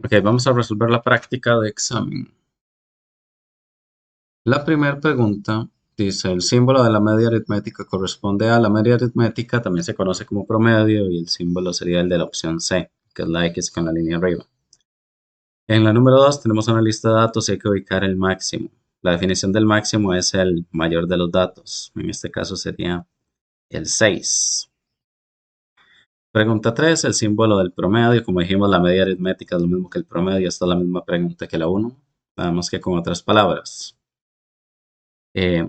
Ok, vamos a resolver la práctica de examen. La primera pregunta dice, el símbolo de la media aritmética corresponde a la media aritmética, también se conoce como promedio, y el símbolo sería el de la opción C, que es la X con la línea arriba. En la número 2 tenemos una lista de datos y hay que ubicar el máximo. La definición del máximo es el mayor de los datos. En este caso sería el 6. Pregunta 3, el símbolo del promedio. Como dijimos, la media aritmética es lo mismo que el promedio. Esta es la misma pregunta que la 1, nada más que con otras palabras. Eh,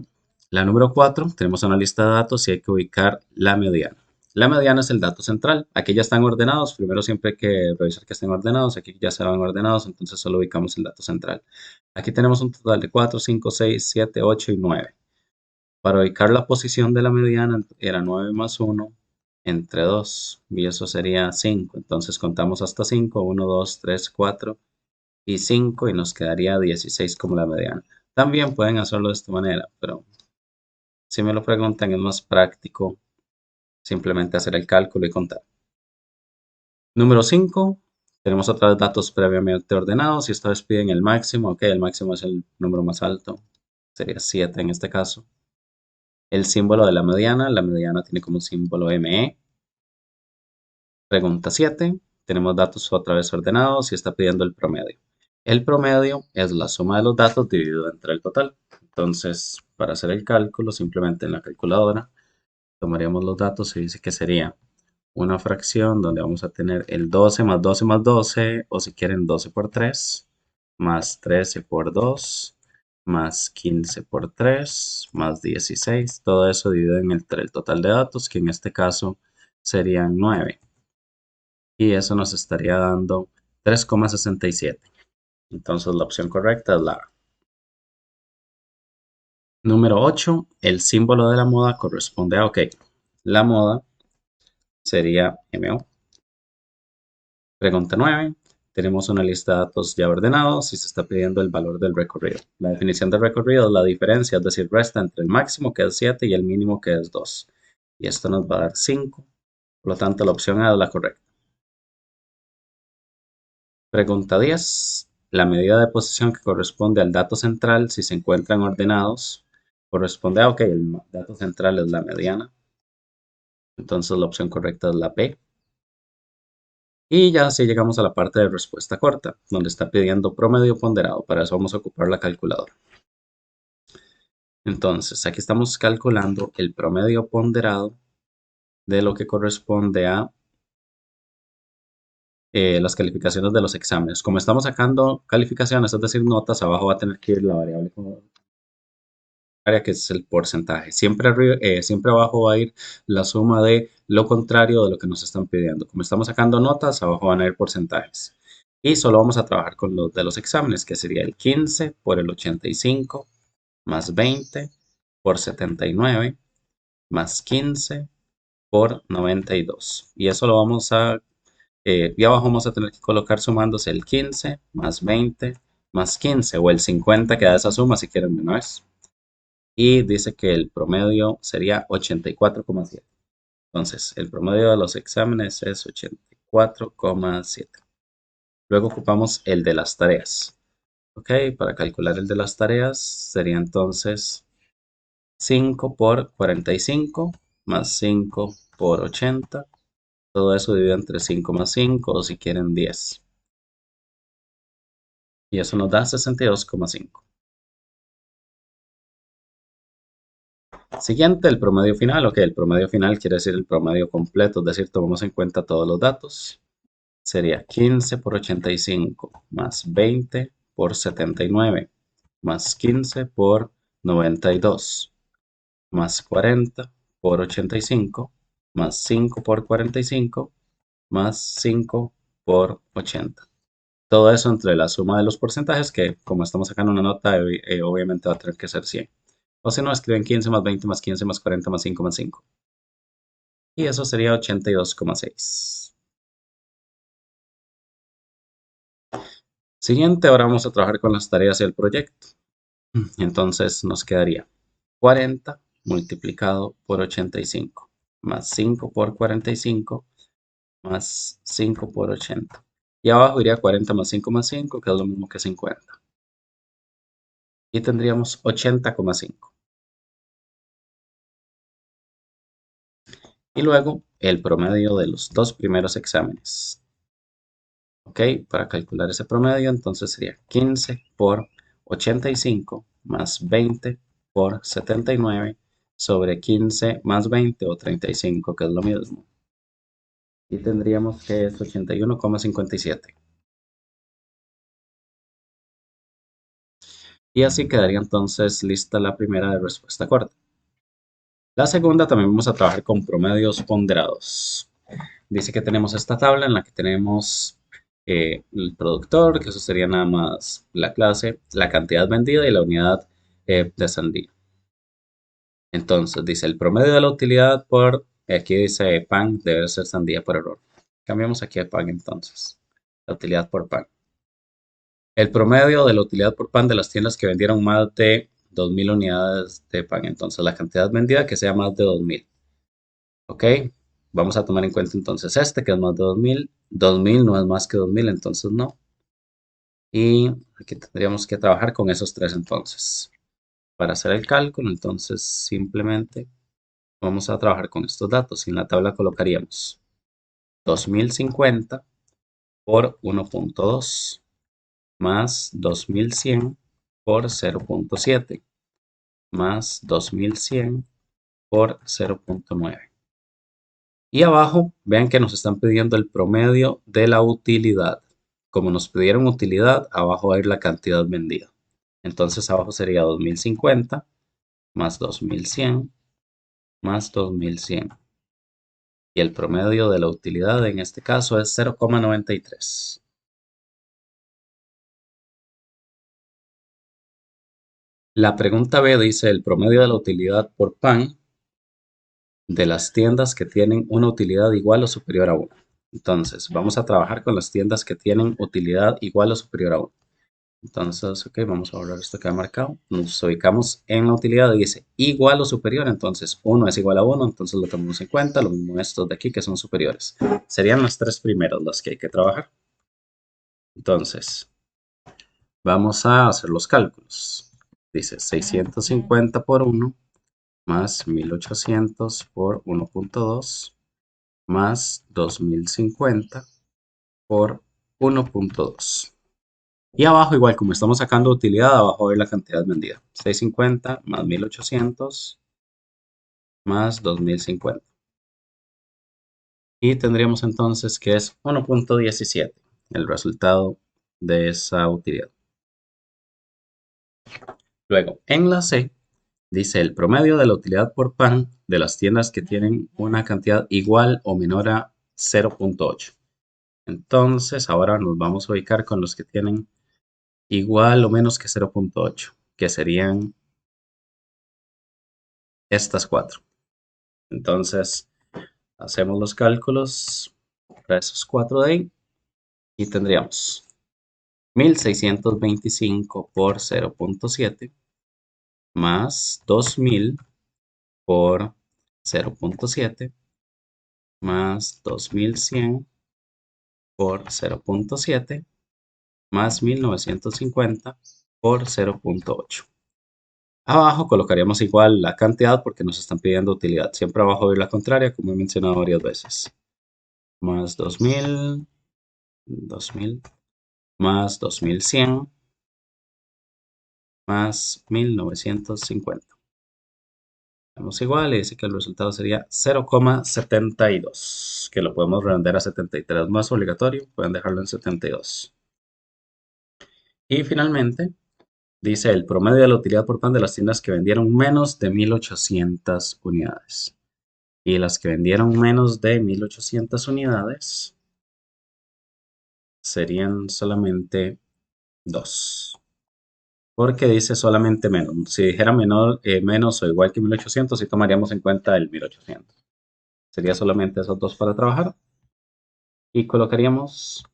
la número 4, tenemos una lista de datos y hay que ubicar la mediana. La mediana es el dato central. Aquí ya están ordenados. Primero siempre hay que revisar que estén ordenados. Aquí ya se van ordenados, entonces solo ubicamos el dato central. Aquí tenemos un total de 4, 5, 6, 7, 8 y 9. Para ubicar la posición de la mediana era 9 más 1 entre 2 y eso sería 5. Entonces contamos hasta 5, 1, 2, 3, 4 y 5 y nos quedaría 16 como la mediana. También pueden hacerlo de esta manera, pero si me lo preguntan es más práctico simplemente hacer el cálculo y contar. Número 5, tenemos otra vez datos previamente ordenados y esta vez piden el máximo. Ok, el máximo es el número más alto, sería 7 en este caso. El símbolo de la mediana tiene como símbolo ME. Pregunta 7, tenemos datos otra vez ordenados y está pidiendo el promedio. El promedio es la suma de los datos dividido entre el total. Entonces, para hacer el cálculo, simplemente en la calculadora tomaríamos los datos y dice que sería una fracción donde vamos a tener el 12 más 12 más 12, o si quieren 12 por 3, más 13 por 2, más 15 por 3, más 16. Todo eso dividido entre el total de datos, que en este caso serían 9. Y eso nos estaría dando 3,67. Entonces la opción correcta es la A. Número 8, el símbolo de la moda corresponde a OK. La moda sería MO. Pregunta 9. Tenemos una lista de datos ya ordenados y se está pidiendo el valor del recorrido. La definición del recorrido es la diferencia, es decir, resta entre el máximo que es 7 y el mínimo que es 2. Y esto nos va a dar 5. Por lo tanto, la opción A es la correcta. Pregunta 10. La medida de posición que corresponde al dato central, si se encuentran ordenados, corresponde a OK. El dato central es la mediana. Entonces, la opción correcta es la B. Y ya así llegamos a la parte de respuesta corta, donde está pidiendo promedio ponderado. Para eso vamos a ocupar la calculadora. Entonces, aquí estamos calculando el promedio ponderado de lo que corresponde a las calificaciones de los exámenes. Como estamos sacando calificaciones, es decir, notas, abajo va a tener que ir la variable contraria, que es el porcentaje. Siempre abajo va a ir la suma de lo contrario de lo que nos están pidiendo. Como estamos sacando notas, abajo van a ir porcentajes. Y solo vamos a trabajar con los de los exámenes, que sería el 15 por el 85 más 20 por 79 más 15 por 92. Y eso lo vamos a, y abajo vamos a tener que colocar sumándose el 15 más 20 más 15 o el 50 que da esa suma si quieren de una vez. Y dice que el promedio sería 84,7. Entonces, el promedio de los exámenes es 84,7. Luego ocupamos el de las tareas. Ok, para calcular el de las tareas sería entonces 5 por 45 más 5 por 80. Todo eso dividido entre 5 más 5 o si quieren 10. Y eso nos da 62,5. Siguiente, el promedio final. Ok, el promedio final quiere decir el promedio completo, es decir, tomamos en cuenta todos los datos. Sería 15 por 85 más 20 por 79 más 15 por 92 más 40 por 85 más 5 por 45 más 5 por 80. Todo eso entre la suma de los porcentajes, que como estamos sacando una nota, obviamente va a tener que ser 100. O si no, escriben 15 más 20 más 15 más 40 más 5 más 5. Y eso sería 82,6. Siguiente, ahora vamos a trabajar con las tareas y el proyecto. Entonces nos quedaría 40 multiplicado por 85 más 5 por 45 más 5 por 80. Y abajo iría 40 más 5 más 5, que es lo mismo que 50. Y tendríamos 80,5. Y luego el promedio de los dos primeros exámenes. Ok, para calcular ese promedio, entonces sería 15 por 85 más 20 por 79 sobre 15 más 20 o 35, que es lo mismo. Y tendríamos que es 81,57. Y así quedaría entonces lista la primera de respuesta corta. La segunda también vamos a trabajar con promedios ponderados. Dice que tenemos esta tabla en la que tenemos el productor, que eso sería nada más la clase, la cantidad vendida y la unidad de sandía. Entonces dice el promedio de la utilidad por, aquí dice pan, debe ser sandía por error. Cambiamos aquí a pan entonces, la utilidad por pan. El promedio de la utilidad por pan de las tiendas que vendieron más de 2.000 unidades de pan. Entonces la cantidad vendida que sea más de 2.000. Ok, vamos a tomar en cuenta entonces este que es más de 2.000. 2.000 no es más que 2.000, entonces no. Y aquí tendríamos que trabajar con esos tres entonces. Para hacer el cálculo, entonces simplemente vamos a trabajar con estos datos. Y en la tabla colocaríamos 2050 por 1.2 más 2100 por 0.7 más 2100 por 0.9. Y abajo, vean que nos están pidiendo el promedio de la utilidad. Como nos pidieron utilidad, abajo va a ir la cantidad vendida. Entonces abajo sería 2050 más 2100 más 2100. Y el promedio de la utilidad en este caso es 0,93. La pregunta B dice el promedio de la utilidad por pan de las tiendas que tienen una utilidad igual o superior a 1. Entonces, vamos a trabajar con las tiendas que tienen utilidad igual o superior a 1. Entonces, ok, vamos a borrar esto que ha marcado. Nos ubicamos en la utilidad y dice igual o superior. Entonces, 1 es igual a 1, entonces lo tomamos en cuenta. Lo mismo estos de aquí que son superiores. Serían las tres primeras las que hay que trabajar. Entonces, vamos a hacer los cálculos. Dice 650 por 1 más 1800 por 1.2 más 2050 por 1.2. Y abajo, igual como estamos sacando utilidad, abajo va a ir la cantidad vendida. 650 más 1800 más 2050. Y tendríamos entonces que es 1.17 el resultado de esa utilidad. Luego, en la C, dice el promedio de la utilidad por pan de las tiendas que tienen una cantidad igual o menor a 0.8. Entonces, ahora nos vamos a ubicar con los que tienen igual o menos que 0.8, que serían estas cuatro. Entonces, hacemos los cálculos para esos cuatro de ahí y tendríamos 1625 por 0.7 más 2000 por 0.7 más 2100 por 0.7 más 1950 por 0.8. Abajo colocaríamos igual la cantidad porque nos están pidiendo utilidad. Siempre abajo ir la contraria, como he mencionado varias veces. Más 2000, 2000, más 2100, más 1950. Vamos igual y dice que el resultado sería 0,72, que lo podemos redondear a 73. No es obligatorio, pueden dejarlo en 72. Y finalmente, dice el promedio de la utilidad por pan de las tiendas que vendieron menos de 1800 unidades. Y las que vendieron menos de 1800 unidades serían solamente 2. Porque dice solamente menos. Si dijera menos o igual que 1800, sí tomaríamos en cuenta el 1800. Sería solamente esos dos para trabajar. Y colocaríamos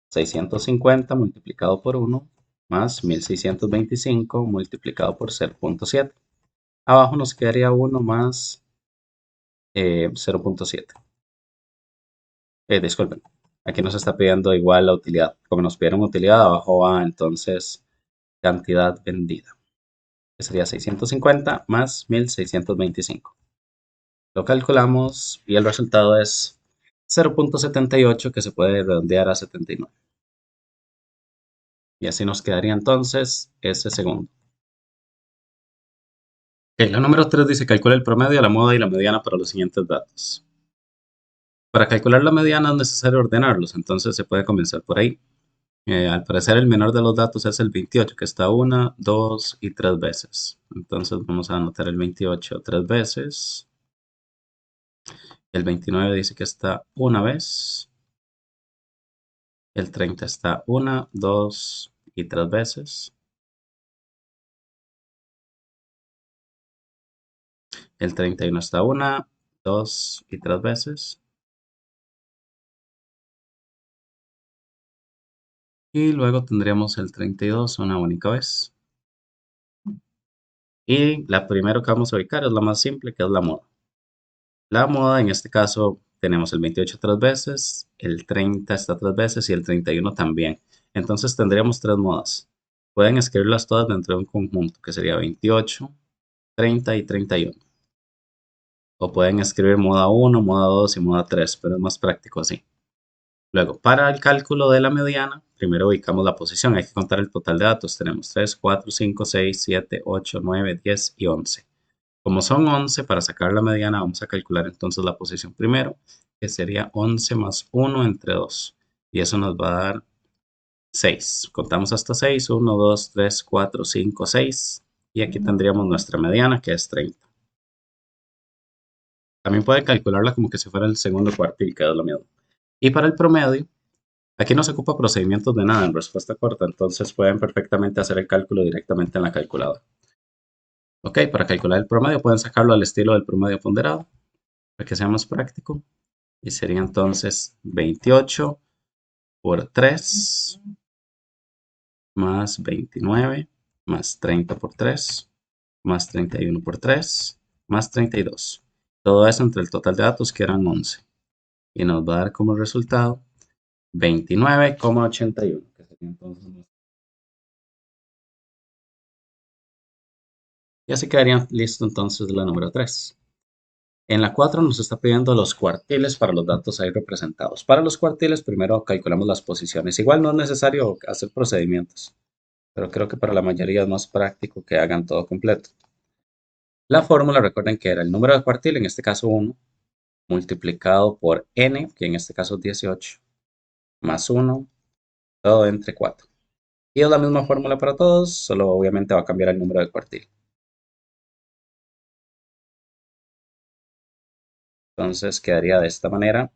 650 multiplicado por 1 más 1625 multiplicado por 0.7. Abajo nos quedaría 1 más 0.7. Disculpen. Aquí nos está pidiendo igual la utilidad. Como nos pidieron utilidad, abajo va entonces cantidad vendida, que sería 650 más 1625. Lo calculamos y el resultado es 0,78, que se puede redondear a 79. Y así nos quedaría entonces ese segundo. Ok, la número 3 dice calcula el promedio, la moda y la mediana para los siguientes datos. Para calcular la mediana es necesario ordenarlos, entonces se puede comenzar por ahí. Al parecer el menor de los datos es el 28, que está una, dos y tres veces. Entonces vamos a anotar el 28 tres veces. El 29 dice que está una vez. El 30 está una, dos y tres veces. El 31 está una, dos y tres veces. Y luego tendríamos el 32 una única vez. Y la primera que vamos a ubicar es la más simple, que es la moda. La moda, en este caso, tenemos el 28 tres veces, el 30 está tres veces y el 31 también. Entonces tendríamos tres modas. Pueden escribirlas todas dentro de un conjunto, que sería 28, 30 y 31. O pueden escribir moda 1, moda 2 y moda 3, pero es más práctico así. Luego, para el cálculo de la mediana, primero ubicamos la posición. Hay que contar el total de datos. Tenemos 3, 4, 5, 6, 7, 8, 9, 10 y 11. Como son 11, para sacar la mediana vamos a calcular entonces la posición primero, que sería 11 más 1 entre 2. Y eso nos va a dar 6. Contamos hasta 6, 1, 2, 3, 4, 5, 6. Y aquí tendríamos nuestra mediana, que es 30. También puede calcularla como que si fuera el segundo cuartil, que es lo mismo. Y para el promedio, aquí no se ocupa procedimientos de nada en respuesta corta, entonces pueden perfectamente hacer el cálculo directamente en la calculadora. Ok, para calcular el promedio pueden sacarlo al estilo del promedio ponderado, para que sea más práctico. Y sería entonces 28 por 3 más 29 más 30 por 3 más 31 por 3 más 32. Todo eso entre el total de datos que eran 11. Y nos va a dar como resultado 29,81, que sería entonces. Y así quedaría listo entonces la número 3. En la 4 nos está pidiendo los cuartiles para los datos ahí representados. Para los cuartiles primero calculamos las posiciones. Igual no es necesario hacer procedimientos, pero creo que para la mayoría es más práctico que hagan todo completo. La fórmula, recuerden que era el número de cuartil, en este caso 1, multiplicado por n, que en este caso es 18, más 1, todo entre 4. Y es la misma fórmula para todos, solo obviamente va a cambiar el número de cuartil. Entonces quedaría de esta manera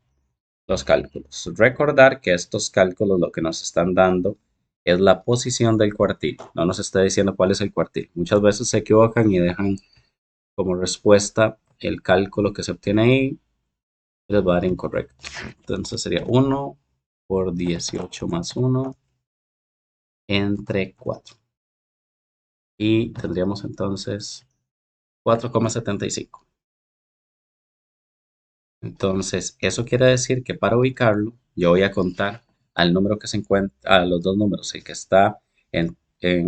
los cálculos. Recordar que estos cálculos lo que nos están dando es la posición del cuartil. No nos está diciendo cuál es el cuartil. Muchas veces se equivocan y dejan como respuesta el cálculo que se obtiene ahí y les va a dar incorrecto. Entonces sería 1 por 18 más 1 entre 4. Y tendríamos entonces 4,75. Entonces, eso quiere decir que para ubicarlo, yo voy a contar al número que se encuentra, a los dos números, el que está en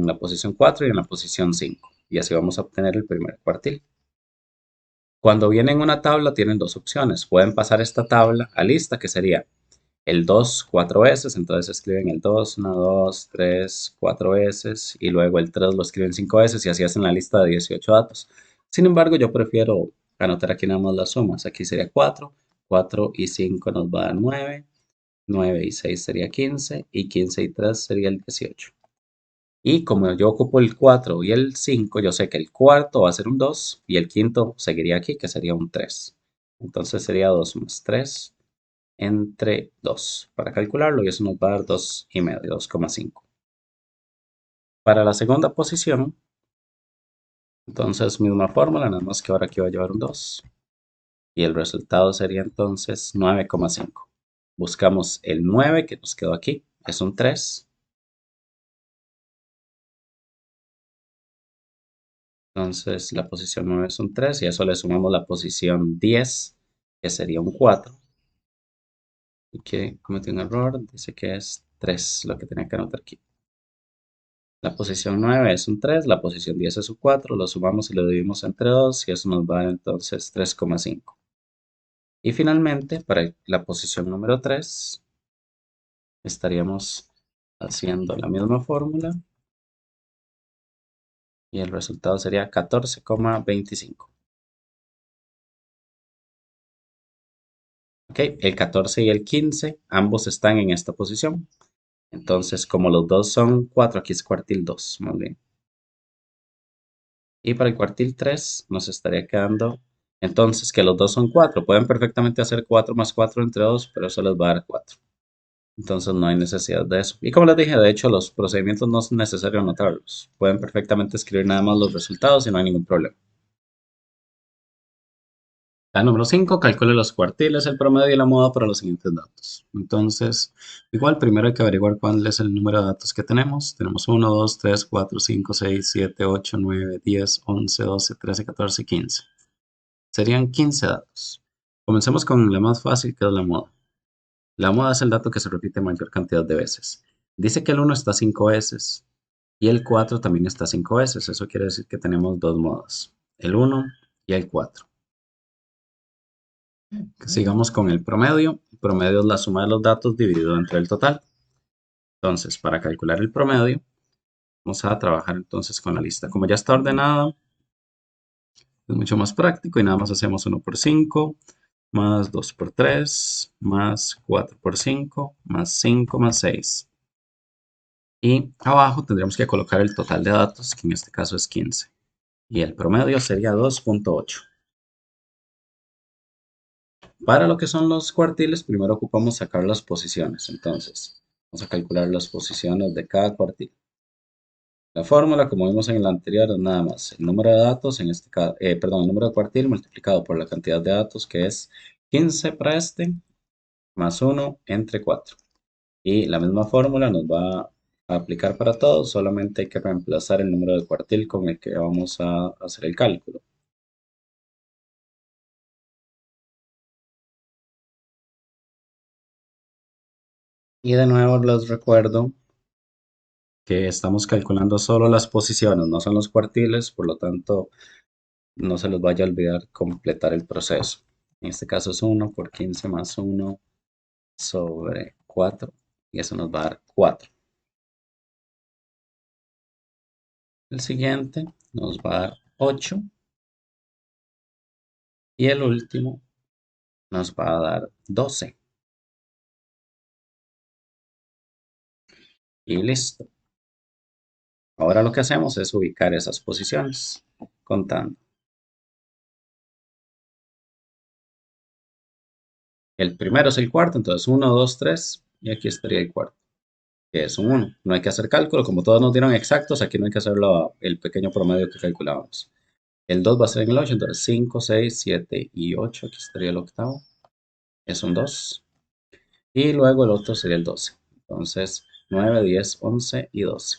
la posición 4 y en la posición 5. Y así vamos a obtener el primer cuartil. Cuando viene en una tabla, tienen dos opciones. Pueden pasar esta tabla a lista, que sería el 2 cuatro veces. Entonces escriben el 2, 1, 2, 3, 4 veces. Y luego el 3 lo escriben 5 veces y así hacen la lista de 18 datos. Sin embargo, yo prefiero anotar aquí nada más las sumas. Aquí sería 4. 4 y 5 nos va a dar 9. 9 y 6 sería 15. Y 15 y 3 sería el 18. Y como yo ocupo el 4 y el 5, yo sé que el cuarto va a ser un 2 y el quinto seguiría aquí, que sería un 3. Entonces sería 2 más 3 entre 2 para calcularlo y eso nos va a dar 2,5, 2,5. Para la segunda posición, entonces misma fórmula, nada más que ahora aquí va a llevar un 2 y el resultado sería entonces 9,5. Buscamos el 9 que nos quedó aquí, es un 3. Entonces la posición 9 es un 3 y a eso le sumamos la posición 10, que sería un 4. y que cometí un error, dice que es 3 lo que tenía que anotar aquí. La posición 9 es un 3, la posición 10 es un 4, lo sumamos y lo dividimos entre 2 y eso nos va a dar entonces 3,5. Y finalmente, para la posición número 3, estaríamos haciendo la misma fórmula y el resultado sería 14,25. Ok, el 14 y el 15, ambos están en esta posición. Entonces, como los dos son 4, aquí es cuartil 2, más bien. Y para el cuartil 3 nos estaría quedando, entonces, que los dos son 4. Pueden perfectamente hacer 4 más 4 entre 2, pero eso les va a dar 4. Entonces no hay necesidad de eso. Y como les dije, de hecho, los procedimientos no es necesario anotarlos. Pueden perfectamente escribir nada más los resultados y no hay ningún problema. La número 5, calcule los cuartiles, el promedio y la moda para los siguientes datos. Entonces, igual, primero hay que averiguar cuál es el número de datos que tenemos. Tenemos 1, 2, 3, 4, 5, 6, 7, 8, 9, 10, 11, 12, 13, 14, 15. Serían 15 datos. Comencemos con la más fácil, que es la moda. La moda es el dato que se repite mayor cantidad de veces. Dice que el 1 está 5 veces y el 4 también está 5 veces. Eso quiere decir que tenemos dos modas, el 1 y el 4. Sigamos con el promedio. El promedio es la suma de los datos dividido entre el total. Entonces, para calcular el promedio, vamos a trabajar entonces con la lista. Como ya está ordenada, es mucho más práctico y nada más hacemos 1 por 5, más 2 por 3, más 4 por 5, más 5 más 6. Y abajo tendríamos que colocar el total de datos, que en este caso es 15. Y el promedio sería 2,8. Para lo que son los cuartiles, primero ocupamos sacar las posiciones. Entonces, vamos a calcular las posiciones de cada cuartil. La fórmula, como vimos en la anterior, es nada más el número de datos, en este caso, perdón, el número de cuartil multiplicado por la cantidad de datos, que es 15 para este, más 1 entre 4. Y la misma fórmula nos va a aplicar para todos, solamente hay que reemplazar el número de cuartil con el que vamos a hacer el cálculo. Y de nuevo les recuerdo que estamos calculando solo las posiciones, no son los cuartiles, por lo tanto no se les vaya a olvidar completar el proceso. En este caso es 1 por 15 más 1 sobre 4 y eso nos va a dar 4. El siguiente nos va a dar 8 y el último nos va a dar 12. Y listo. Ahora lo que hacemos es ubicar esas posiciones contando. El primero es el cuarto, entonces 1, 2, 3 y aquí estaría el cuarto, que es un 1. No hay que hacer cálculo, como todos nos dieron exactos, aquí no hay que hacer el pequeño promedio que calculábamos. El 2 va a ser en el 8, entonces 5, 6, 7 y 8, aquí estaría el octavo, es un 2. Y luego el otro sería el 12. Entonces 9, 10, 11 y 12,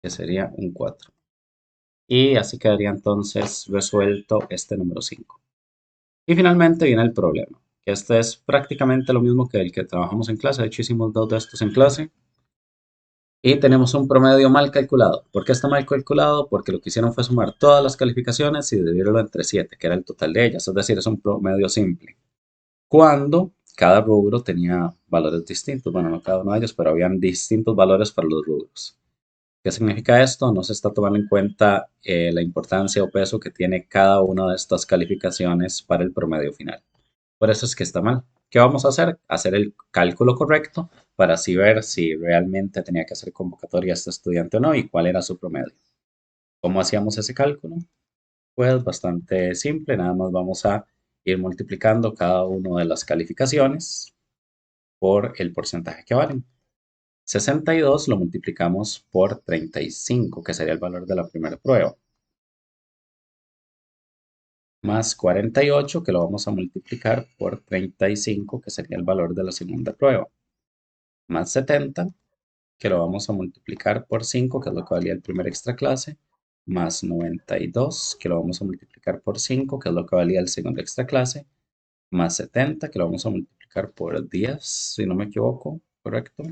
que sería un 4. Y así quedaría entonces resuelto este número 5. Y finalmente viene el problema, que este es prácticamente lo mismo que el que trabajamos en clase. De hecho, hicimos dos de estos en clase. Y tenemos un promedio mal calculado. ¿Por qué está mal calculado? Porque lo que hicieron fue sumar todas las calificaciones y dividirlo entre 7, que era el total de ellas. Es decir, es un promedio simple. Cuando cada rubro tenía valores distintos. Bueno, no cada uno de ellos, pero habían distintos valores para los rubros. ¿Qué significa esto? No se está tomando en cuenta la importancia o peso que tiene cada una de estas calificaciones para el promedio final. Por eso es que está mal. ¿Qué vamos a hacer? Hacer el cálculo correcto para así ver si realmente tenía que hacer convocatoria a este estudiante o no y cuál era su promedio. ¿Cómo hacíamos ese cálculo? Pues bastante simple, nada más vamos a ir multiplicando cada una de las calificaciones por el porcentaje que valen. 62 lo multiplicamos por 35, que sería el valor de la primera prueba, más 48, que lo vamos a multiplicar por 35, que sería el valor de la segunda prueba, más 70, que lo vamos a multiplicar por 5, que es lo que valía el primer extra clase, más 92, que lo vamos a multiplicar por 5, que es lo que valía el segundo extra clase, más 70, que lo vamos a multiplicar multiplicar por 10, si no me equivoco, ¿correcto?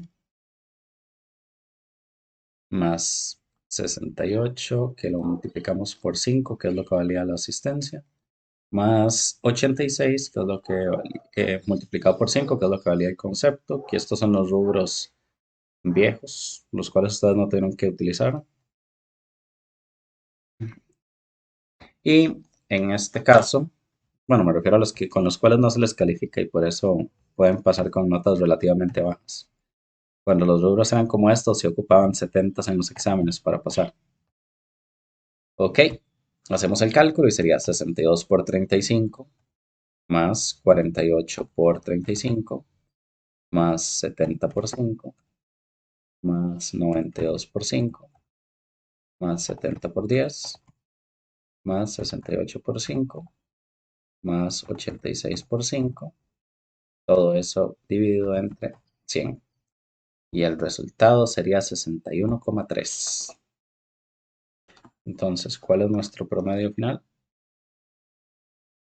Más 68, que lo multiplicamos por 5, que es lo que valía la asistencia, más 86, que es lo que multiplicado por 5, que es lo que valía el concepto, que estos son los rubros viejos, los cuales ustedes no tienen que utilizar. Y en este caso, bueno, me refiero a los que con los cuales no se les califica y por eso pueden pasar con notas relativamente bajas. Cuando los rubros eran como estos, se ocupaban 70 en los exámenes para pasar. Ok, hacemos el cálculo y sería 62 por 35 más 48 por 35 más 70 por 5 más 92 por 5 más 70 por 10 más 68 por 5 más 86 por 5. Todo eso dividido entre 100. Y el resultado sería 61,3. Entonces, ¿cuál es nuestro promedio final?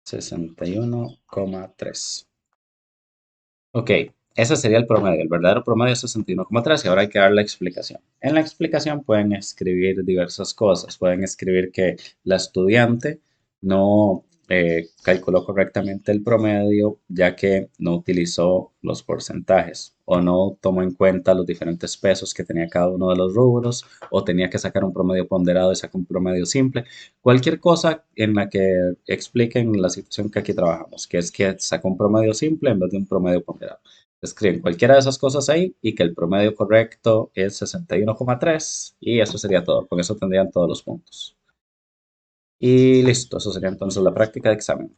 61,3. Ok, ese sería el promedio. El verdadero promedio es 61,3 y ahora hay que dar la explicación. En la explicación pueden escribir diversas cosas. Pueden escribir que la estudiante no calculó correctamente el promedio ya que no utilizó los porcentajes o no tomó en cuenta los diferentes pesos que tenía cada uno de los rubros o tenía que sacar un promedio ponderado y sacó un promedio simple. Cualquier cosa en la que expliquen la situación que aquí trabajamos, que es que sacó un promedio simple en vez de un promedio ponderado. Escriben cualquiera de esas cosas ahí y que el promedio correcto es 61,3 y eso sería todo. Con eso tendrían todos los puntos. Y listo, eso sería entonces la práctica de examen.